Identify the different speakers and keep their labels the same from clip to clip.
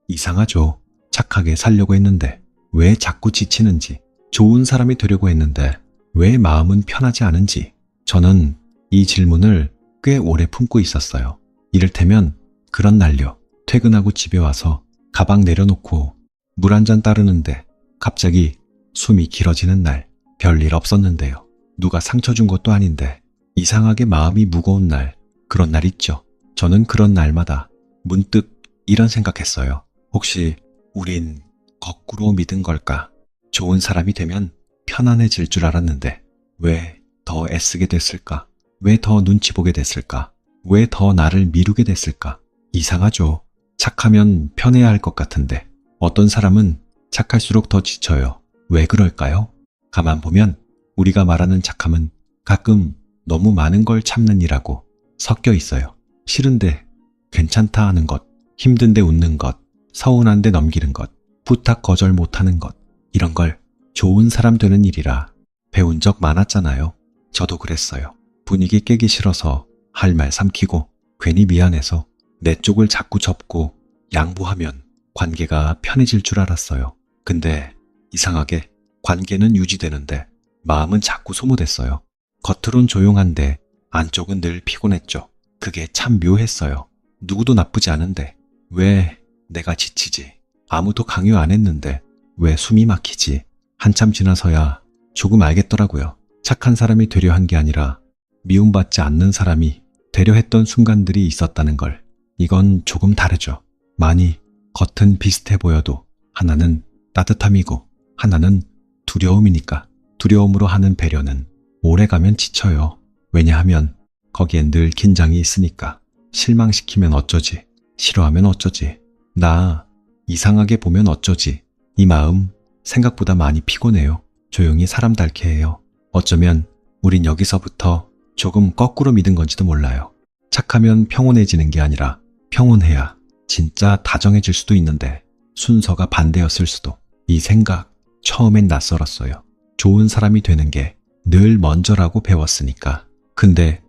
Speaker 1: 이상하죠. 착하게 살려고 했는데 왜 자꾸 지치는지, 좋은 사람이 되려고 했는데 왜 마음은 편하지 않은지, 저는 이 질문을 꽤 오래 품고 있었어요. 이를테면 그런 날요. 퇴근하고 집에 와서 가방 내려놓고 물 한 잔 따르는데 갑자기 숨이 길어지는 날, 별일 없었는데요. 누가 상처 준 것도 아닌데 이상하게 마음이 무거운 날, 그런 날 있죠. 저는 그런 날마다 문득 이런 생각했어요. 혹시 우린 거꾸로 믿은 걸까? 좋은 사람이 되면 편안해질 줄 알았는데 왜 더 애쓰게 됐을까? 왜 더 눈치 보게 됐을까? 왜 더 나를 미루게 됐을까? 이상하죠. 착하면 편해야 할 것 같은데 어떤 사람은 착할수록 더 지쳐요. 왜 그럴까요? 가만 보면 우리가 말하는 착함은 가끔 너무 많은 걸 참는 이라고 섞여 있어요. 싫은데 괜찮다 하는 것, 힘든데 웃는 것, 서운한데 넘기는 것, 부탁 거절 못하는 것, 이런 걸 좋은 사람 되는 일이라 배운 적 많았잖아요. 저도 그랬어요. 분위기 깨기 싫어서 할 말 삼키고 괜히 미안해서 내 쪽을 자꾸 접고 양보하면 관계가 편해질 줄 알았어요. 근데 이상하게 관계는 유지되는데 마음은 자꾸 소모됐어요. 겉으론 조용한데 안쪽은 늘 피곤했죠. 그게 참 묘했어요. 누구도 나쁘지 않은데 왜 내가 지치지? 아무도 강요 안 했는데 왜 숨이 막히지? 한참 지나서야 조금 알겠더라고요. 착한 사람이 되려 한 게 아니라 미움받지 않는 사람이 되려 했던 순간들이 있었다는 걸. 이건 조금 다르죠. 많이 겉은 비슷해 보여도 하나는 따뜻함이고 하나는 두려움이니까. 두려움으로 하는 배려는 오래가면 지쳐요. 왜냐하면 거기엔 늘 긴장이 있으니까. 실망시키면 어쩌지? 싫어하면 어쩌지? 나 이상하게 보면 어쩌지? 이 마음 생각보다 많이 피곤해요. 조용히 사람 닳게 해요. 어쩌면 우린 여기서부터 조금 거꾸로 믿은 건지도 몰라요. 착하면 평온해지는 게 아니라 평온해야 진짜 다정해질 수도 있는데 순서가 반대였을 수도. 이 생각 처음엔 낯설었어요. 좋은 사람이 되는 게 늘 먼저라고 배웠으니까. 근데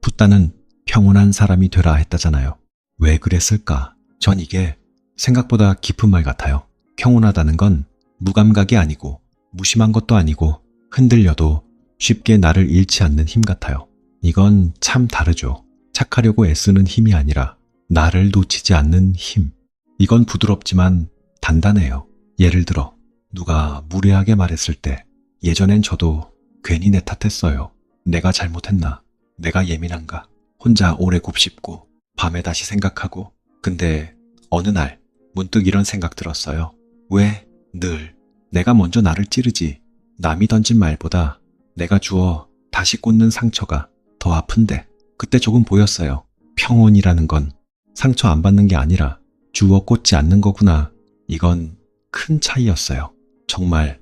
Speaker 1: 붓다는 평온한 사람이 되라 했다잖아요. 왜 그랬을까? 전 이게 생각보다 깊은 말 같아요. 평온하다는 건 무감각이 아니고 무심한 것도 아니고 흔들려도 쉽게 나를 잃지 않는 힘 같아요. 이건 참 다르죠. 착하려고 애쓰는 힘이 아니라 나를 놓치지 않는 힘. 이건 부드럽지만 단단해요. 예를 들어 누가 무례하게 말했을 때 예전엔 저도 괜히 내 탓했어요. 내가 잘못했나? 내가 예민한가? 혼자 오래 곱씹고 밤에 다시 생각하고. 근데 어느 날 문득 이런 생각 들었어요. 왜 늘 내가 먼저 나를 찌르지? 남이 던진 말보다 내가 주워 다시 꽂는 상처가 더 아픈데. 그때 조금 보였어요. 평온이라는 건 상처 안 받는 게 아니라 주워 꽂지 않는 거구나. 이건 큰 차이였어요. 정말.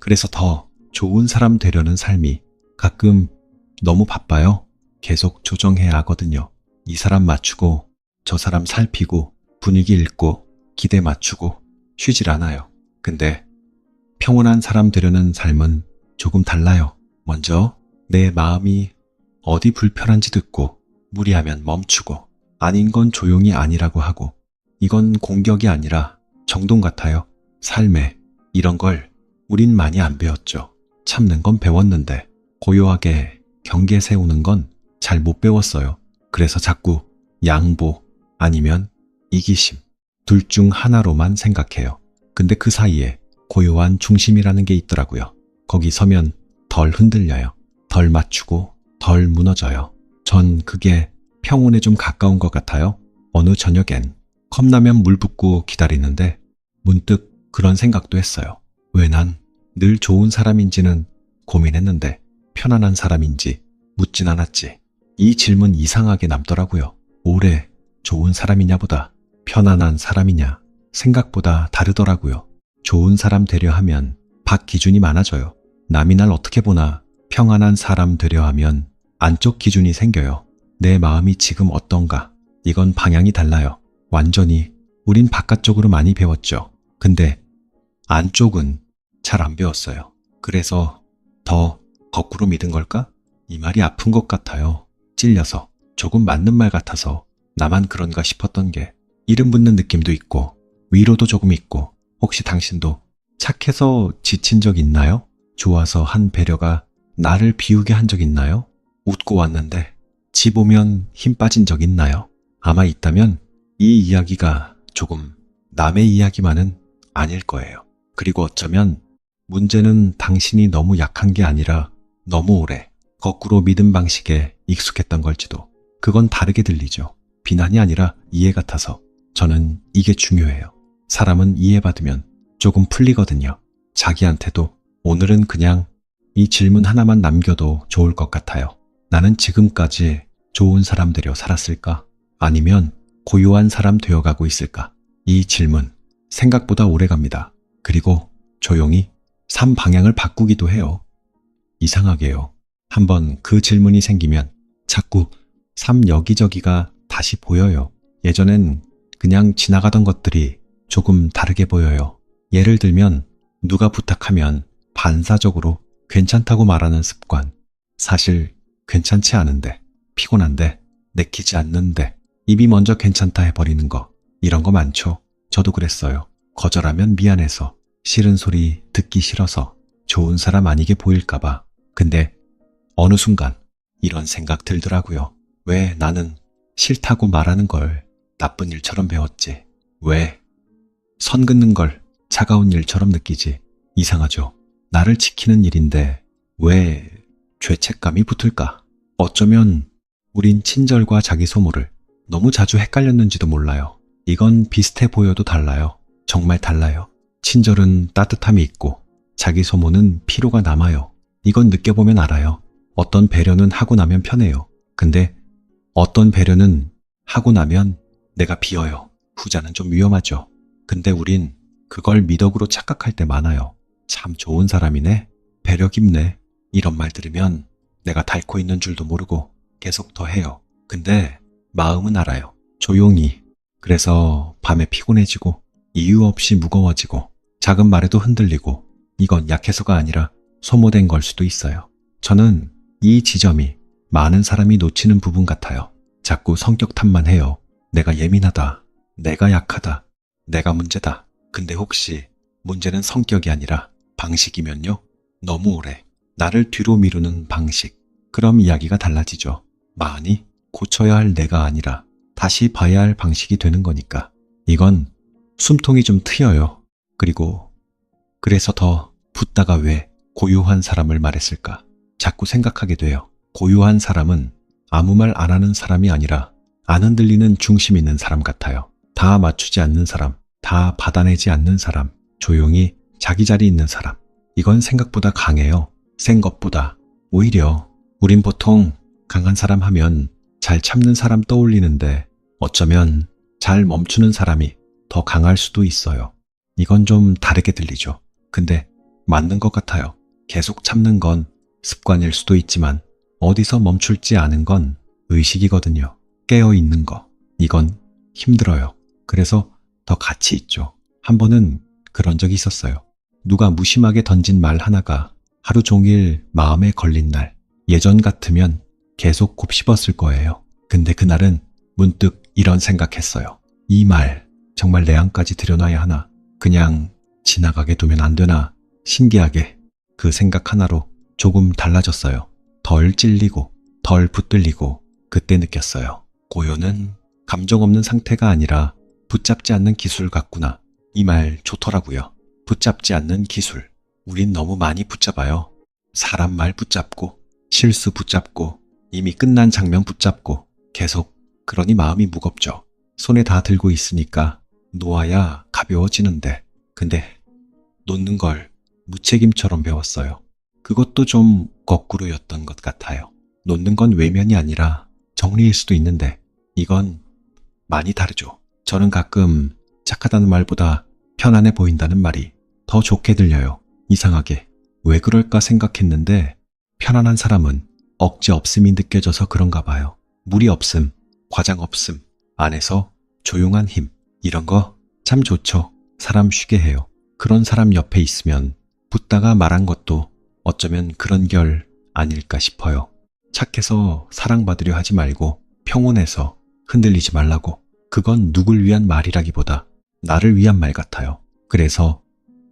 Speaker 1: 그래서 더 좋은 사람 되려는 삶이 가끔 너무 바빠요. 계속 조정해야 하거든요. 이 사람 맞추고 저 사람 살피고 분위기 읽고 기대 맞추고 쉬질 않아요. 근데 평온한 사람 되려는 삶은 조금 달라요. 먼저 내 마음이 어디 불편한지 듣고 무리하면 멈추고 아닌 건 조용히 아니라고 하고. 이건 공격이 아니라 정돈 같아요. 삶에 이런 걸 우린 많이 안 배웠죠. 참는 건 배웠는데 고요하게 경계 세우는 건 잘 못 배웠어요. 그래서 자꾸 양보 아니면 이기심 둘 중 하나로만 생각해요. 근데 그 사이에 고요한 중심이라는 게 있더라고요. 거기 서면 덜 흔들려요. 덜 맞추고 덜 무너져요. 전 그게 평온에 좀 가까운 것 같아요. 어느 저녁엔 컵라면 물 붓고 기다리는데 문득 그런 생각도 했어요. 왜 난 늘 좋은 사람인지는 고민했는데 편안한 사람인지 묻진 않았지. 이 질문 이상하게 남더라고요. 오래 좋은 사람이냐보다 편안한 사람이냐 생각보다 다르더라고요. 좋은 사람 되려 하면 밖 기준이 많아져요. 남이 날 어떻게 보나. 평안한 사람 되려 하면 안쪽 기준이 생겨요. 내 마음이 지금 어떤가. 이건 방향이 달라요. 완전히. 우린 바깥쪽으로 많이 배웠죠. 근데 안쪽은 잘 안 배웠어요. 그래서 더 거꾸로 믿은 걸까? 이 말이 아픈 것 같아요. 찔려서. 조금 맞는 말 같아서 나만 그런가 싶었던 게 이름 붙는 느낌도 있고 위로도 조금 있고 혹시 당신도 착해서 지친 적 있나요? 좋아서 한 배려가 나를 비우게 한 적 있나요? 웃고 왔는데 집 오면 힘 빠진 적 있나요? 아마 있다면 이 이야기가 조금 남의 이야기만은 아닐 거예요. 그리고 어쩌면 문제는 당신이 너무 약한 게 아니라 너무 오래 거꾸로 믿음 방식에 익숙했던 걸지도. 그건 다르게 들리죠. 비난이 아니라 이해 같아서. 저는 이게 중요해요. 사람은 이해받으면 조금 풀리거든요. 자기한테도 오늘은 그냥 이 질문 하나만 남겨도 좋을 것 같아요. 나는 지금까지 좋은 사람 되려 살았을까? 아니면 고요한 사람 되어가고 있을까? 이 질문 생각보다 오래 갑니다. 그리고 조용히 삶 방향을 바꾸기도 해요. 이상하게요. 한번 그 질문이 생기면 자꾸 삶 여기저기가 다시 보여요. 예전엔 그냥 지나가던 것들이 조금 다르게 보여요. 예를 들면 누가 부탁하면 반사적으로 괜찮다고 말하는 습관. 사실 괜찮지 않은데, 피곤한데, 내키지 않는데 입이 먼저 괜찮다 해버리는 거. 이런 거 많죠. 저도 그랬어요. 거절하면 미안해서, 싫은 소리 듣기 싫어서, 좋은 사람 아니게 보일까봐. 근데 어느 순간 이런 생각 들더라고요. 왜 나는 싫다고 말하는 걸 나쁜 일처럼 배웠지? 왜 선 긋는 걸 차가운 일처럼 느끼지? 이상하죠. 나를 지키는 일인데 왜 죄책감이 붙을까? 어쩌면 우린 친절과 자기 소모를 너무 자주 헷갈렸는지도 몰라요. 이건 비슷해 보여도 달라요. 정말 달라요. 친절은 따뜻함이 있고 자기 소모는 피로가 남아요. 이건 느껴보면 알아요. 어떤 배려는 하고 나면 편해요. 근데 어떤 배려는 하고 나면 내가 비어요. 후자는 좀 위험하죠. 근데 우린 그걸 미덕으로 착각할 때 많아요. 참 좋은 사람이네. 배려 깊네. 이런 말 들으면 내가 닳고 있는 줄도 모르고 계속 더 해요. 근데 마음은 알아요. 조용히. 그래서 밤에 피곤해지고 이유 없이 무거워지고 작은 말에도 흔들리고 이건 약해서가 아니라 소모된 걸 수도 있어요. 저는 이 지점이 많은 사람이 놓치는 부분 같아요. 자꾸 성격 탓만 해요. 내가 예민하다. 내가 약하다. 내가 문제다. 근데 혹시 문제는 성격이 아니라 방식이면요? 너무 오래 나를 뒤로 미루는 방식. 그럼 이야기가 달라지죠. 많이 고쳐야 할 내가 아니라 다시 봐야 할 방식이 되는 거니까. 이건 숨통이 좀 트여요. 그래서 더 붙다가 왜 고요한 사람을 말했을까? 자꾸 생각하게 돼요. 고요한 사람은 아무 말 안 하는 사람이 아니라 안 흔들리는 중심 있는 사람 같아요. 다 맞추지 않는 사람, 다 받아내지 않는 사람, 조용히 자기 자리 있는 사람. 이건 생각보다 강해요. 센 것보다. 오히려 우린 보통 강한 사람 하면 잘 참는 사람 떠올리는데 어쩌면 잘 멈추는 사람이 더 강할 수도 있어요. 이건 좀 다르게 들리죠. 근데 맞는 것 같아요. 계속 참는 건 습관일 수도 있지만 어디서 멈출지 아는 건 의식이거든요. 깨어있는 거. 이건 힘들어요. 그래서 더 가치 있죠. 한 번은 그런 적이 있었어요. 누가 무심하게 던진 말 하나가 하루 종일 마음에 걸린 날. 예전 같으면 계속 곱씹었을 거예요. 근데 그날은 문득 이런 생각했어요. 이 말 정말 내 안까지 들여놔야 하나? 그냥 지나가게 두면 안 되나? 신기하게 그 생각 하나로 조금 달라졌어요. 덜 찔리고 덜 붙들리고 그때 느꼈어요. 고요는 감정 없는 상태가 아니라 붙잡지 않는 기술 같구나. 이 말 좋더라고요. 붙잡지 않는 기술. 우린 너무 많이 붙잡아요. 사람 말 붙잡고 실수 붙잡고 이미 끝난 장면 붙잡고 계속. 그러니 마음이 무겁죠. 손에 다 들고 있으니까 놓아야 가벼워지는데. 근데 놓는 걸 무책임처럼 배웠어요. 그것도 좀 거꾸로였던 것 같아요. 놓는 건 외면이 아니라 정리일 수도 있는데 이건 많이 다르죠. 저는 가끔 착하다는 말보다 편안해 보인다는 말이 더 좋게 들려요. 이상하게. 왜 그럴까 생각했는데 편안한 사람은 억지 없음이 느껴져서 그런가 봐요. 무리 없음, 과장 없음, 안에서 조용한 힘. 이런 거 참 좋죠. 사람 쉬게 해요. 그런 사람 옆에 있으면 붙다가 말한 것도 어쩌면 그런 결 아닐까 싶어요. 착해서 사랑받으려 하지 말고 평온해서 흔들리지 말라고. 그건 누굴 위한 말이라기보다 나를 위한 말 같아요. 그래서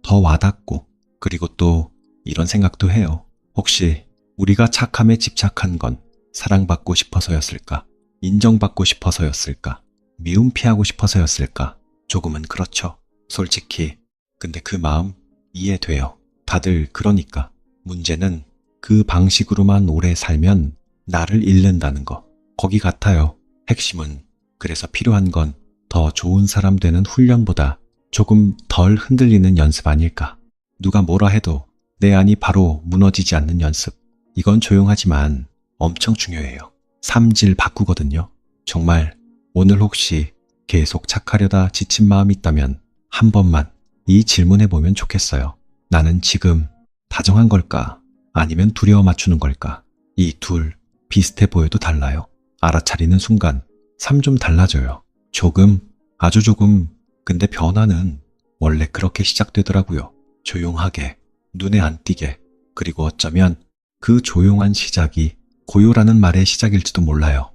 Speaker 1: 더 와닿고, 그리고 또 이런 생각도 해요. 혹시 우리가 착함에 집착한 건 사랑받고 싶어서였을까? 인정받고 싶어서였을까? 미움 피하고 싶어서였을까? 조금은 그렇죠. 솔직히. 근데 그 마음 이해돼요. 다들 그러니까. 문제는 그 방식으로만 오래 살면 나를 잃는다는 거. 거기 같아요. 핵심은 그래서 필요한 건 더 좋은 사람 되는 훈련보다 조금 덜 흔들리는 연습 아닐까. 누가 뭐라 해도 내 안이 바로 무너지지 않는 연습. 이건 조용하지만 엄청 중요해요. 삶질 바꾸거든요. 정말 오늘 혹시 계속 착하려다 지친 마음이 있다면 한 번만 이 질문해보면 좋겠어요. 나는 지금 다정한 걸까? 아니면 두려워 맞추는 걸까? 이 둘 비슷해 보여도 달라요. 알아차리는 순간 삶 좀 달라져요. 조금, 아주 조금. 근데 변화는 원래 그렇게 시작되더라고요. 조용하게, 눈에 안 띄게. 그리고 어쩌면 그 조용한 시작이 고요라는 말의 시작일지도 몰라요.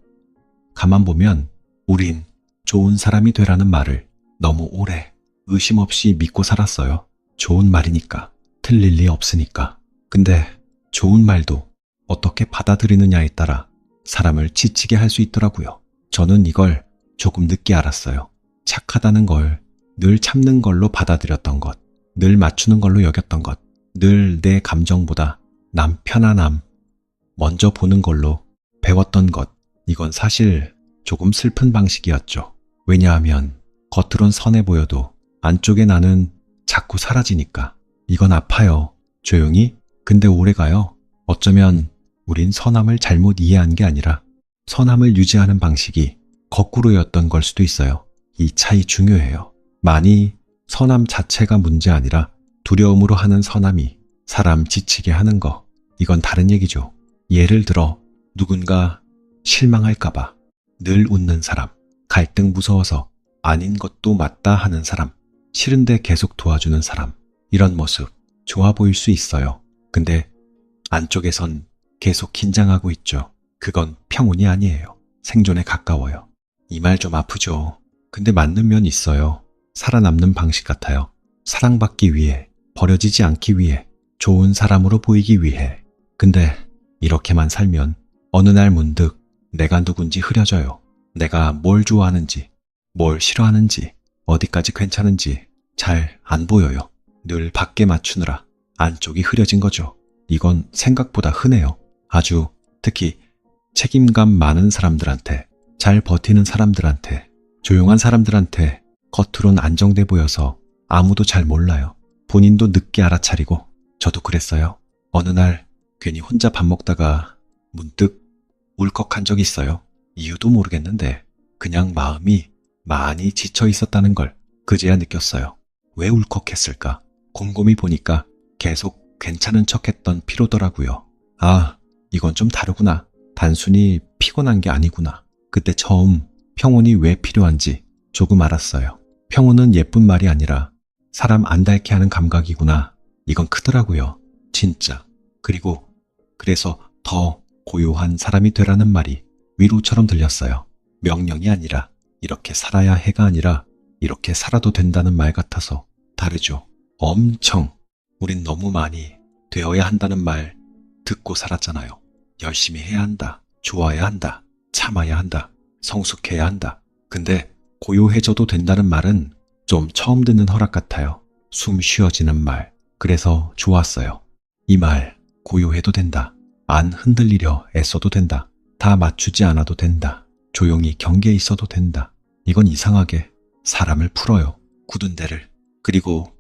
Speaker 1: 가만 보면 우린 좋은 사람이 되라는 말을 너무 오래 의심 없이 믿고 살았어요. 좋은 말이니까, 틀릴 리 없으니까. 근데 좋은 말도 어떻게 받아들이느냐에 따라 사람을 지치게 할 수 있더라고요. 저는 이걸 조금 늦게 알았어요. 착하다는 걸 늘 참는 걸로 받아들였던 것, 늘 맞추는 걸로 여겼던 것, 늘 내 감정보다 남 편안함 먼저 보는 걸로 배웠던 것. 이건 사실 조금 슬픈 방식이었죠. 왜냐하면 겉으론 선해 보여도 안쪽에 나는 자꾸 사라지니까. 이건 아파요. 조용히. 근데 오래가요. 어쩌면 우린 선함을 잘못 이해한 게 아니라 선함을 유지하는 방식이 거꾸로였던 걸 수도 있어요. 이 차이 중요해요. 많이 선함 자체가 문제 아니라 두려움으로 하는 선함이 사람 지치게 하는 거. 이건 다른 얘기죠. 예를 들어 누군가 실망할까봐 늘 웃는 사람, 갈등 무서워서 아닌 것도 맞다 하는 사람, 싫은데 계속 도와주는 사람. 이런 모습 좋아 보일 수 있어요. 근데 안쪽에선 계속 긴장하고 있죠. 그건 평온이 아니에요. 생존에 가까워요. 이 말 좀 아프죠. 근데 맞는 면 있어요. 살아남는 방식 같아요. 사랑받기 위해, 버려지지 않기 위해, 좋은 사람으로 보이기 위해. 근데 이렇게만 살면 어느 날 문득 내가 누군지 흐려져요. 내가 뭘 좋아하는지, 뭘 싫어하는지, 어디까지 괜찮은지 잘 안 보여요. 늘 밖에 맞추느라 안쪽이 흐려진 거죠. 이건 생각보다 흔해요. 아주 특히 책임감 많은 사람들한테, 잘 버티는 사람들한테, 조용한 사람들한테 겉으론 안정돼 보여서 아무도 잘 몰라요. 본인도 늦게 알아차리고. 저도 그랬어요. 어느 날 괜히 혼자 밥 먹다가 문득 울컥한 적이 있어요. 이유도 모르겠는데 그냥 마음이 많이 지쳐 있었다는 걸 그제야 느꼈어요. 왜 울컥했을까? 곰곰이 보니까 계속 괜찮은 척했던 피로더라고요. 아, 이건 좀 다르구나. 단순히 피곤한 게 아니구나. 그때 처음 평온이 왜 필요한지 조금 알았어요. 평온은 예쁜 말이 아니라 사람 안 닳게 하는 감각이구나. 이건 크더라고요. 진짜. 그리고 그래서 더 고요한 사람이 되라는 말이 위로처럼 들렸어요. 명령이 아니라, 이렇게 살아야 해가 아니라 이렇게 살아도 된다는 말 같아서. 다르죠. 엄청. 우린 너무 많이 되어야 한다는 말 듣고 살았잖아요. 열심히 해야 한다. 좋아야 한다. 참아야 한다. 성숙해야 한다. 근데 고요해져도 된다는 말은 좀 처음 듣는 허락 같아요. 숨 쉬어지는 말. 그래서 좋았어요. 이 말, 고요해도 된다. 안 흔들리려 애써도 된다. 다 맞추지 않아도 된다. 조용히 경계에 있어도 된다. 이건 이상하게 사람을 풀어요. 굳은 데를. 그리고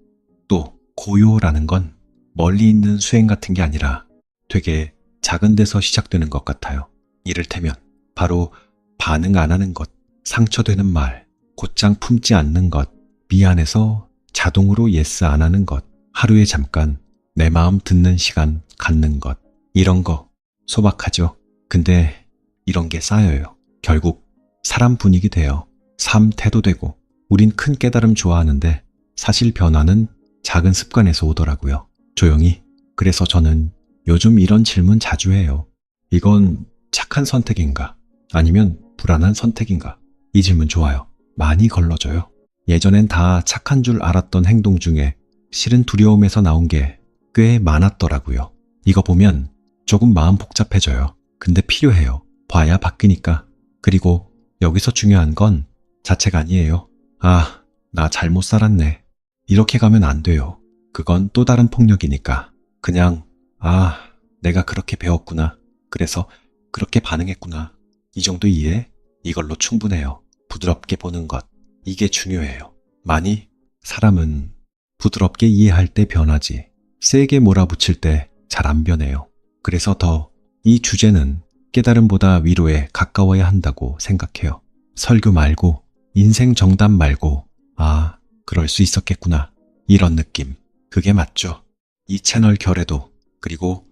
Speaker 1: 또 고요라는 건 멀리 있는 수행 같은 게 아니라 되게 작은 데서 시작되는 것 같아요. 이를테면 바로 반응 안 하는 것, 상처되는 말, 곧장 품지 않는 것, 미안해서 자동으로 예스 안 하는 것, 하루에 잠깐 내 마음 듣는 시간 갖는 것. 이런 거 소박하죠. 근데 이런 게 쌓여요. 결국 사람 분위기 돼요. 삶 태도 되고. 우린 큰 깨달음 좋아하는데 사실 변화는 작은 습관에서 오더라고요. 조용히. 그래서 저는 요즘 이런 질문 자주 해요. 이건 착한 선택인가? 아니면 불안한 선택인가? 이 질문 좋아요. 많이 걸러져요. 예전엔 다 착한 줄 알았던 행동 중에 실은 두려움에서 나온 게 꽤 많았더라고요. 이거 보면 조금 마음 복잡해져요. 근데 필요해요. 봐야 바뀌니까. 그리고 여기서 중요한 건 자체가 아니에요. 아, 나 잘못 살았네. 이렇게 가면 안 돼요. 그건 또 다른 폭력이니까. 그냥, 아, 내가 그렇게 배웠구나. 그래서 그렇게 반응했구나. 이 정도 이해? 이걸로 충분해요. 부드럽게 보는 것. 이게 중요해요. 많이 사람은 부드럽게 이해할 때 변하지. 세게 몰아붙일 때 잘 안 변해요. 그래서 더 이 주제는 깨달음보다 위로에 가까워야 한다고 생각해요. 설교 말고, 인생 정답 말고, 아, 그럴 수 있었겠구나. 이런 느낌. 그게 맞죠. 이 채널 결에도, 그리고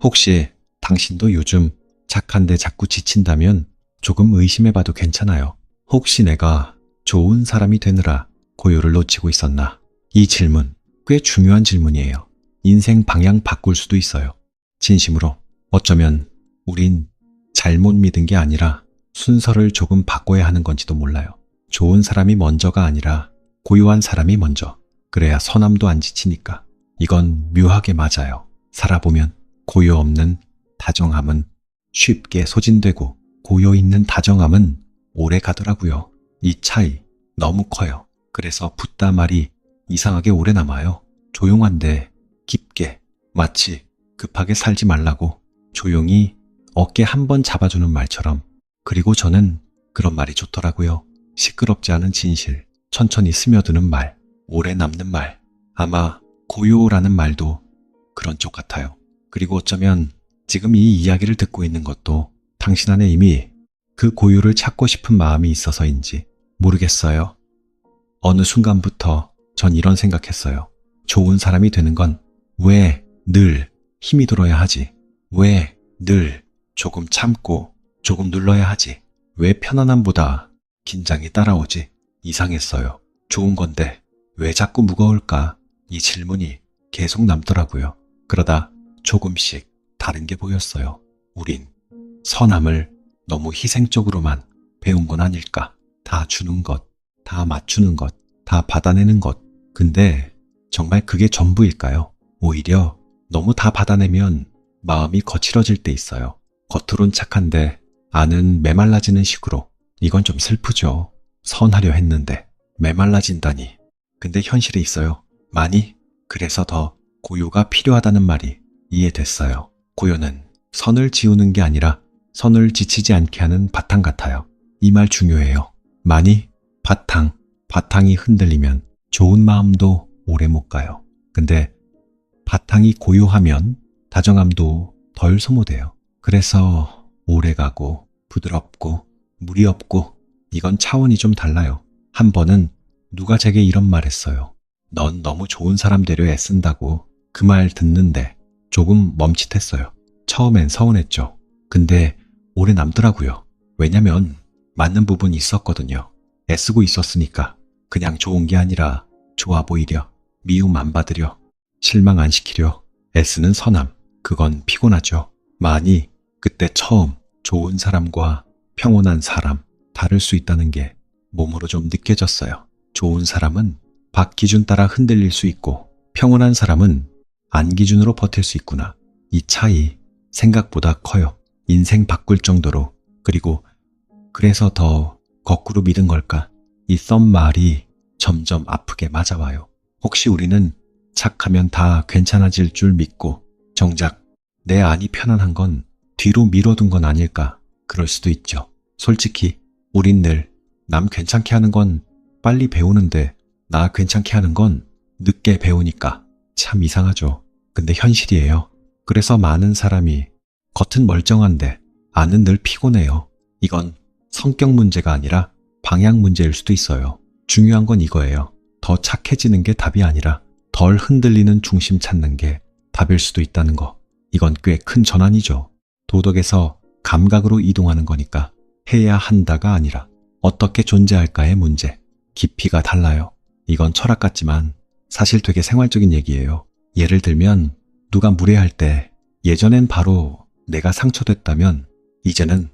Speaker 1: 혹시 당신도 요즘 착한데 자꾸 지친다면 조금 의심해봐도 괜찮아요. 혹시 내가 좋은 사람이 되느라 고요를 놓치고 있었나? 이 질문 꽤 중요한 질문이에요. 인생 방향 바꿀 수도 있어요. 진심으로. 어쩌면 우린 잘못 믿은 게 아니라 순서를 조금 바꿔야 하는 건지도 몰라요. 좋은 사람이 먼저가 아니라 고요한 사람이 먼저. 그래야 선함도 안 지치니까. 이건 묘하게 맞아요. 살아보면 고요 없는 다정함은 쉽게 소진되고 고요 있는 다정함은 오래 가더라고요. 이 차이 너무 커요. 그래서 붙다 말이 이상하게 오래 남아요. 조용한데 깊게, 마치 급하게 살지 말라고 조용히 어깨 한 번 잡아주는 말처럼. 그리고 저는 그런 말이 좋더라고요. 시끄럽지 않은 진실, 천천히 스며드는 말, 오래 남는 말. 아마 고요라는 말도 그런 쪽 같아요. 그리고 어쩌면 지금 이 이야기를 듣고 있는 것도 당신 안에 이미 그 고요를 찾고 싶은 마음이 있어서인지 모르겠어요. 어느 순간부터 전 이런 생각했어요. 좋은 사람이 되는 건 왜 늘 힘이 들어야 하지? 왜 늘 조금 참고 조금 눌러야 하지? 왜 편안함보다 긴장이 따라오지? 이상했어요. 좋은 건데 왜 자꾸 무거울까? 이 질문이 계속 남더라고요. 그러다 조금씩 다른 게 보였어요. 우린 선함을 너무 희생적으로만 배운 건 아닐까? 다 주는 것, 다 맞추는 것, 다 받아내는 것. 근데 정말 그게 전부일까요? 오히려 너무 다 받아내면 마음이 거칠어질 때 있어요. 겉으론 착한데 안은 메말라지는 식으로. 이건 좀 슬프죠. 선하려 했는데 메말라진다니. 근데 현실에 있어요. 많이. 그래서 더 고요가 필요하다는 말이 이해됐어요. 고요는 선을 지우는 게 아니라 선을 지치지 않게 하는 바탕 같아요. 이 말 중요해요. 많이 바탕. 바탕이 흔들리면 좋은 마음도 오래 못 가요. 근데 바탕이 고요하면 다정함도 덜 소모돼요. 그래서 오래 가고 부드럽고 무리 없고. 이건 차원이 좀 달라요. 한 번은 누가 제게 이런 말 했어요. 넌 너무 좋은 사람 되려 애쓴다고. 그 말 듣는데 조금 멈칫했어요. 처음엔 서운했죠. 근데 오래 남더라고요. 왜냐면 맞는 부분이 있었거든요. 애쓰고 있었으니까. 그냥 좋은 게 아니라 좋아 보이려, 미움 안 받으려, 실망 안 시키려 애쓰는 선함. 그건 피곤하죠. 많이. 그때 처음 좋은 사람과 평온한 사람 다를 수 있다는 게 몸으로 좀 느껴졌어요. 좋은 사람은 박 기준 따라 흔들릴 수 있고 평온한 사람은 안 기준으로 버틸 수 있구나. 이 차이 생각보다 커요. 인생 바꿀 정도로. 그리고 그래서 더 거꾸로 믿은 걸까? 이 썸 말이 점점 아프게 맞아와요. 혹시 우리는 착하면 다 괜찮아질 줄 믿고 정작 내 안이 편안한 건 뒤로 미뤄둔 건 아닐까? 그럴 수도 있죠. 솔직히 우린 늘 남 괜찮게 하는 건 빨리 배우는데 나 괜찮게 하는 건 늦게 배우니까. 참 이상하죠. 근데 현실이에요. 그래서 많은 사람이 겉은 멀쩡한데 안은 늘 피곤해요. 이건 성격 문제가 아니라 방향 문제일 수도 있어요. 중요한 건 이거예요. 더 착해지는 게 답이 아니라 덜 흔들리는 중심 찾는 게 답일 수도 있다는 거. 이건 꽤 큰 전환이죠. 도덕에서 감각으로 이동하는 거니까. 해야 한다가 아니라 어떻게 존재할까의 문제. 깊이가 달라요. 이건 철학 같지만 사실 되게 생활적인 얘기예요. 예를 들면 누가 무례할 때 예전엔 바로 내가 상처됐다면 이제는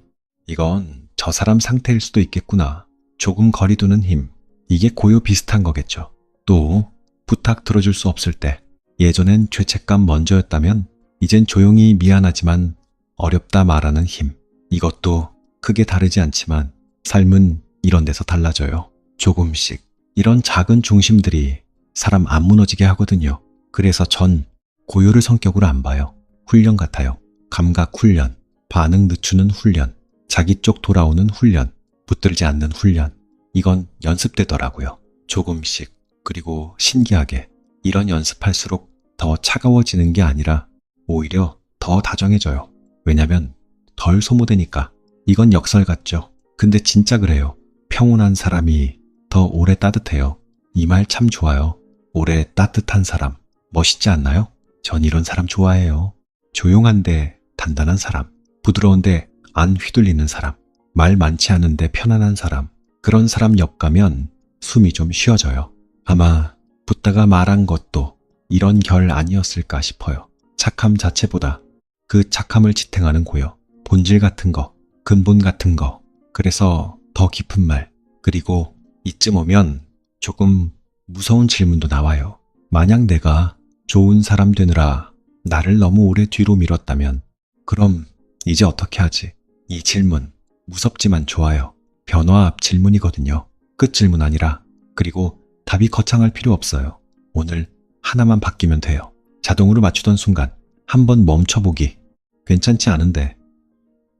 Speaker 1: 이건 저 사람 상태일 수도 있겠구나. 조금 거리 두는 힘. 이게 고요 비슷한 거겠죠. 또 부탁 들어줄 수 없을 때 예전엔 죄책감 먼저였다면 이젠 조용히 미안하지만 어렵다 말하는 힘. 이것도 크게 다르지 않지만 삶은 이런 데서 달라져요. 조금씩. 이런 작은 중심들이 사람 안 무너지게 하거든요. 그래서 전 고요를 성격으로 안 봐요. 훈련 같아요. 감각 훈련, 반응 늦추는 훈련, 자기 쪽 돌아오는 훈련, 붙들지 않는 훈련. 이건 연습되더라고요. 조금씩. 그리고 신기하게 이런 연습할수록 더 차가워지는 게 아니라 오히려 더 다정해져요. 왜냐면 덜 소모되니까. 이건 역설 같죠? 근데 진짜 그래요. 평온한 사람이 더 오래 따뜻해요. 이 말 참 좋아요. 오래 따뜻한 사람. 멋있지 않나요? 전 이런 사람 좋아해요. 조용한데 단단한 사람. 부드러운데 안 휘둘리는 사람. 말 많지 않은데 편안한 사람. 그런 사람 옆 가면 숨이 좀 쉬어져요. 아마 붙다가 말한 것도 이런 결 아니었을까 싶어요. 착함 자체보다 그 착함을 지탱하는 고요. 본질 같은 거, 근본 같은 거. 그래서 더 깊은 말. 그리고 이쯤 오면 조금 무서운 질문도 나와요. 만약 내가 좋은 사람 되느라 나를 너무 오래 뒤로 밀었다면 그럼 이제 어떻게 하지? 이 질문 무섭지만 좋아요. 변화 앞 질문이거든요. 끝 질문 아니라. 그리고 답이 거창할 필요 없어요. 오늘 하나만 바뀌면 돼요. 자동으로 맞추던 순간 한번 멈춰보기. 괜찮지 않은데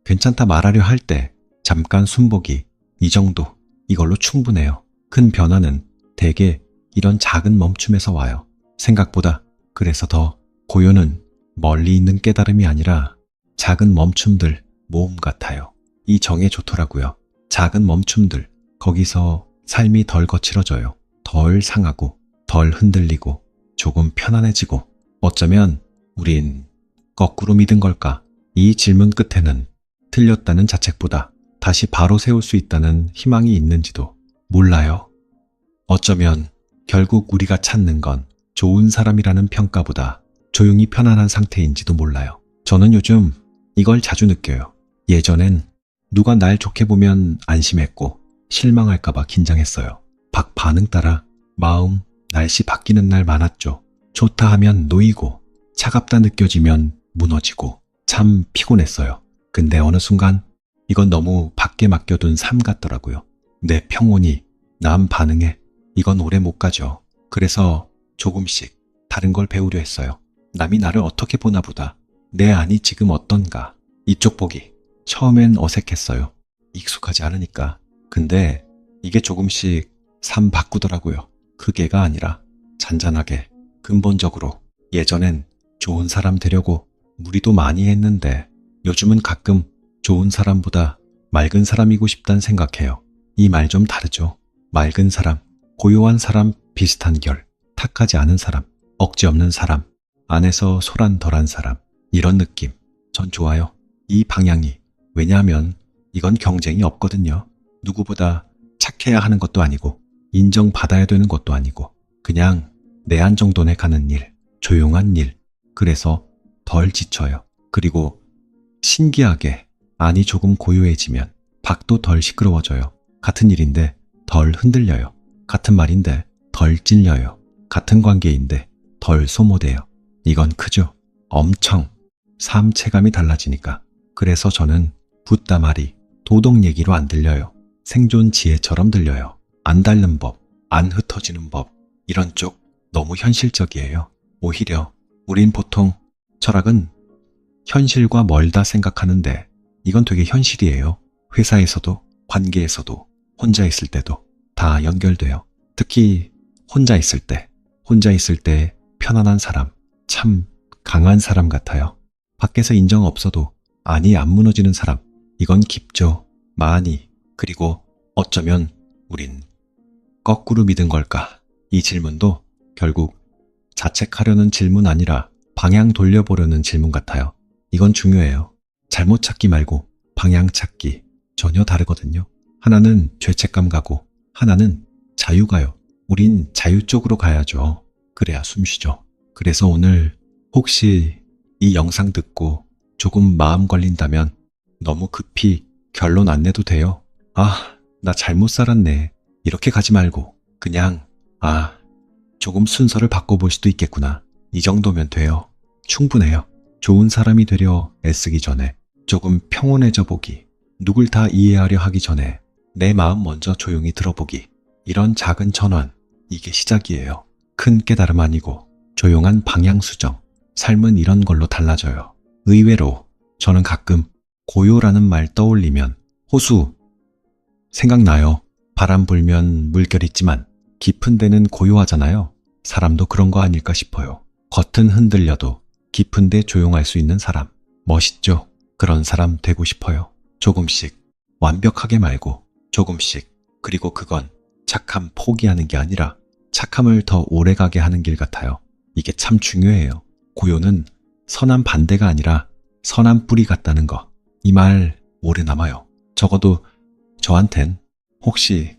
Speaker 1: 괜찮다 말하려 할 때 잠깐 숨보기. 이 정도. 이걸로 충분해요. 큰 변화는 대개 이런 작은 멈춤에서 와요. 생각보다. 그래서 더 고요는 멀리 있는 깨달음이 아니라 작은 멈춤들 모음 같아요. 이 정에 좋더라고요. 작은 멈춤들. 거기서 삶이 덜 거칠어져요. 덜 상하고 덜 흔들리고 조금 편안해지고. 어쩌면 우린 거꾸로 믿은 걸까? 이 질문 끝에는 틀렸다는 자책보다 다시 바로 세울 수 있다는 희망이 있는지도 몰라요. 어쩌면 결국 우리가 찾는 건 좋은 사람이라는 평가보다 조용히 편안한 상태인지도 몰라요. 저는 요즘 이걸 자주 느껴요. 예전엔 누가 날 좋게 보면 안심했고 실망할까봐 긴장했어요. 반응 따라 마음, 날씨 바뀌는 날 많았죠. 좋다 하면 놓이고 차갑다 느껴지면 무너지고 참 피곤했어요. 근데 어느 순간 이건 너무 밖에 맡겨둔 삶 같더라고요. 내 평온이 남 반응에 이건 오래 못 가죠. 그래서 조금씩 다른 걸 배우려 했어요. 남이 나를 어떻게 보나 보다. 내 안이 지금 어떤가. 이쪽 보기. 처음엔 어색했어요. 익숙하지 않으니까. 근데 이게 조금씩 삶 바꾸더라고요. 크게가 아니라 잔잔하게 근본적으로. 예전엔 좋은 사람 되려고 무리도 많이 했는데 요즘은 가끔 좋은 사람보다 맑은 사람이고 싶단 생각해요. 이 말 좀 다르죠. 맑은 사람, 고요한 사람, 비슷한 결, 탁하지 않은 사람, 억지 없는 사람, 안에서 소란 덜한 사람. 이런 느낌. 전 좋아요. 이 방향이. 왜냐하면 이건 경쟁이 없거든요. 누구보다 착해야 하는 것도 아니고 인정받아야 되는 것도 아니고 그냥 내 안정돈에 가는 일, 조용한 일. 그래서 덜 지쳐요. 그리고 신기하게 안이 조금 고요해지면 밖도 덜 시끄러워져요. 같은 일인데 덜 흔들려요. 같은 말인데 덜 찔려요. 같은 관계인데 덜 소모돼요. 이건 크죠? 엄청. 삶 체감이 달라지니까. 그래서 저는 붓다말이 도덕 얘기로 안 들려요. 생존 지혜처럼 들려요. 안 닳는 법, 안 흩어지는 법. 이런 쪽 너무 현실적이에요. 오히려 우린 보통 철학은 현실과 멀다 생각하는데 이건 되게 현실이에요. 회사에서도 관계에서도 혼자 있을 때도 다 연결돼요. 특히 혼자 있을 때 편안한 사람, 참 강한 사람 같아요. 밖에서 인정 없어도 안이 안 무너지는 사람. 이건 깊죠. 많이. 그리고 어쩌면 우린 거꾸로 믿은 걸까? 이 질문도 결국 자책하려는 질문 아니라 방향 돌려보려는 질문 같아요. 이건 중요해요. 잘못 찾기 말고 방향 찾기. 전혀 다르거든요. 하나는 죄책감 가고 하나는 자유 가요. 우린 자유 쪽으로 가야죠. 그래야 숨 쉬죠. 그래서 오늘 혹시 이 영상 듣고 조금 마음 걸린다면 너무 급히 결론 안 내도 돼요. 아, 나 잘못 살았네. 이렇게 가지 말고 그냥 조금 순서를 바꿔볼 수도 있겠구나. 이 정도면 돼요. 충분해요. 좋은 사람이 되려 애쓰기 전에 조금 평온해져 보기. 누굴 다 이해하려 하기 전에 내 마음 먼저 조용히 들어보기. 이런 작은 전환, 이게 시작이에요. 큰 깨달음 아니고 조용한 방향 수정. 삶은 이런 걸로 달라져요. 의외로 저는 가끔 고요라는 말 떠올리면 호수 생각나요. 바람 불면 물결 있지만 깊은 데는 고요하잖아요. 사람도 그런 거 아닐까 싶어요. 겉은 흔들려도 깊은 데 조용할 수 있는 사람. 멋있죠? 그런 사람 되고 싶어요. 조금씩, 완벽하게 말고 조금씩. 그리고 그건 착함 포기하는 게 아니라 착함을 더 오래가게 하는 길 같아요. 이게 참 중요해요. 고요는 선한 반대가 아니라 선한 뿌리 같다는 거. 이 말 오래 남아요. 적어도 저한텐. 혹시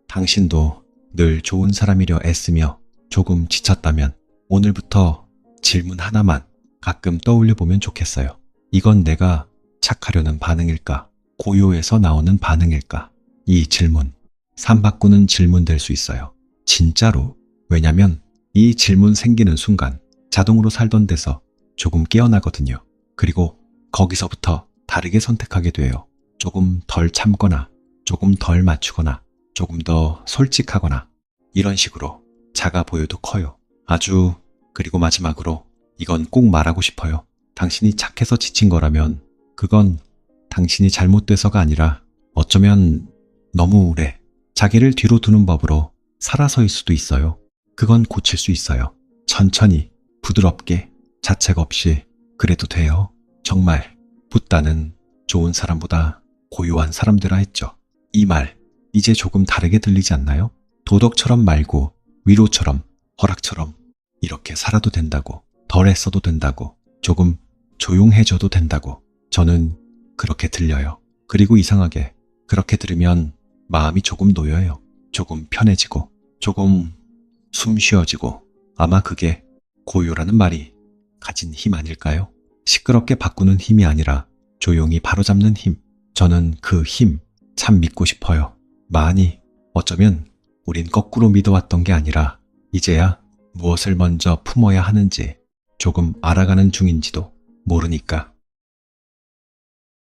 Speaker 1: 당신도 늘 좋은 사람이려 애쓰며 조금 지쳤다면 오늘부터 질문 하나만 가끔 떠올려 보면 좋겠어요. 이건 내가 착하려는 반응일까? 고요에서 나오는 반응일까? 이 질문, 삶 바꾸는 질문 될 수 있어요. 진짜로. 왜냐면 이 질문 생기는 순간 자동으로 살던 데서 조금 깨어나거든요. 그리고 거기서부터 다르게 선택하게 돼요. 조금 덜 참거나, 조금 덜 맞추거나, 조금 더 솔직하거나, 이런 식으로 작아 보여도 커요. 그리고 마지막으로 이건 꼭 말하고 싶어요. 당신이 착해서 지친 거라면 그건 당신이 잘못돼서가 아니라 어쩌면 너무 오래 자기를 뒤로 두는 법으로 살아서일 수도 있어요. 그건 고칠 수 있어요. 천천히, 부드럽게, 자책 없이. 그래도 돼요. 정말 붓다는 좋은 사람보다 고요한 사람들아 했죠. 이 말, 이제 조금 다르게 들리지 않나요? 도덕처럼 말고 위로처럼, 허락처럼 이렇게 살아도 된다고, 덜 애써도 된다고, 조금 조용해져도 된다고. 저는 그렇게 들려요. 그리고 이상하게 그렇게 들으면 마음이 조금 놓여요. 조금 편해지고, 조금 숨 쉬어지고. 아마 그게 고요라는 말이 가진 힘 아닐까요? 시끄럽게 바꾸는 힘이 아니라 조용히 바로잡는 힘. 저는 그 힘 참 믿고 싶어요. 어쩌면 우린 거꾸로 믿어왔던 게 아니라 이제야 무엇을 먼저 품어야 하는지 조금 알아가는 중인지도 모르니까.